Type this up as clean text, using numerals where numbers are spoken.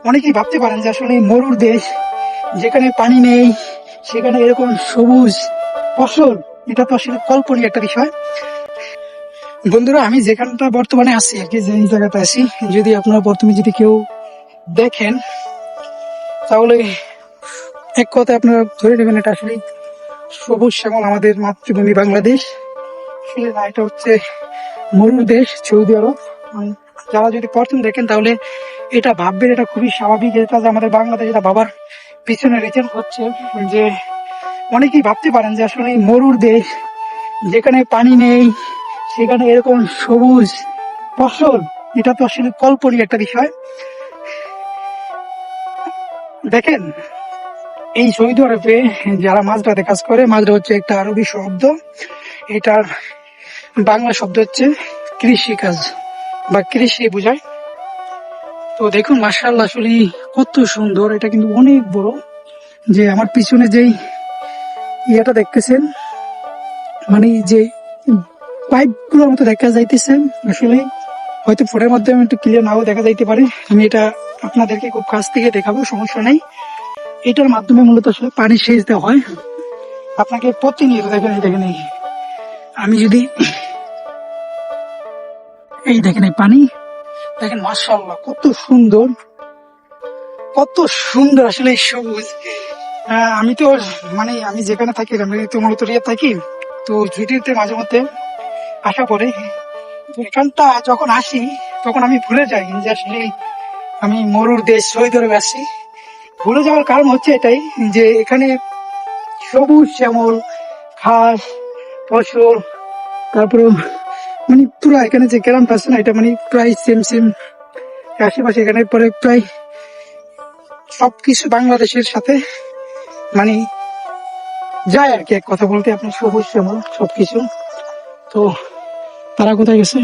অনেকেই ভাবতে পারেন যে আসলে মরুর দেশ, যেখানে পানি নেই, সেখানে এরকম সবুজ ফসল, এটা তো আসলে কল্পনীয় একটা বিষয়। বন্ধুরা, আমি যেখানটা বর্তমানে আছি আর কি, যে এই জায়গাতে আছি, যদি আপনারা প্রথমে যদি কেউ দেখেন, তাহলে এক কথায় আপনারা ধরে নেবেন এটা আসলে সবুজ শ্যামল আমাদের মাতৃভূমি বাংলাদেশ। আসলে না, এটা হচ্ছে মরুর দেশ সৌদি আরব। যারা যদি প্রথম দেখেন তাহলে এটা ভাববেন এটা খুবই স্বাভাবিক, এটা যে আমাদের বাংলাদেশ, এটা ভাবার পিছনে রিজন হচ্ছে যে অনেকেই ভাবতে পারেন যে আসলে মরুর দেশ, যেখানে পানি নেই, সেখানে এরকম সবুজ ফসল, এটা তো আসলে কল্পনীয় একটা বিষয়। দেখেন, এই সৌদি আরবে যারা মাঝরাতে কাজ করে, মাঝরা হচ্ছে একটা আরবি শব্দ, এটার বাংলা শব্দ হচ্ছে কৃষি কাজ বা কৃষি বোঝায়। তো দেখুন মাশাআল্লাহ, আসলে কত সুন্দর, এটা কিন্তু অনেক বড়। যে আমার পিছনে যেই ইয়েটা দেখতেছেন, মানে যে পাইপ গুলোর মতো দেখা যাইতেছে, আসলে হয়তো ফোনের মাধ্যমে একটু ক্লিয়ার নাও দেখা যাইতে পারে, আমি এটা আপনাদেরকে খুব কাছ থেকে দেখাবো, সমস্যা নেই। এটার মাধ্যমে মূলত আসলে পানি সেচ দেওয়া হয় আপনাকে প্রতিনিয়ত। দেখেন এই দেখেন, আমি যদি এই দেখেন এই পানি দেখেন, মাশাআল্লাহ কত সুন্দর, কত সুন্দর আসলে এই সবুজ। আমি তো মানে আমি যেখানে থাকি, আমি তো মূলত রিয়াদ থাকি, তো ছুটিতে মাঝে মধ্যে আসা পড়ে। তো এখানটা যখন আসি তখন আমি ভুলে যাই যে আসলে আমি মরুর দেশ সৌদি আরবে আছি। ভুলে যাওয়ার কারণ হচ্ছে এটাই যে এখানে সবুজ শ্যামল ঘাস, ফসল, তারপরে মানে পুরো এখানে যে গ্রামটা আছে না, এটা মানে প্রায় সেম সেম আশেপাশে, এখানে পরে প্রায় সবকিছু বাংলাদেশের সাথে মানে যায় আর কি, এক কথা বলতে আপনার সবুজ শ্যামল সবকিছু। তো তারা কোথায় গেছে?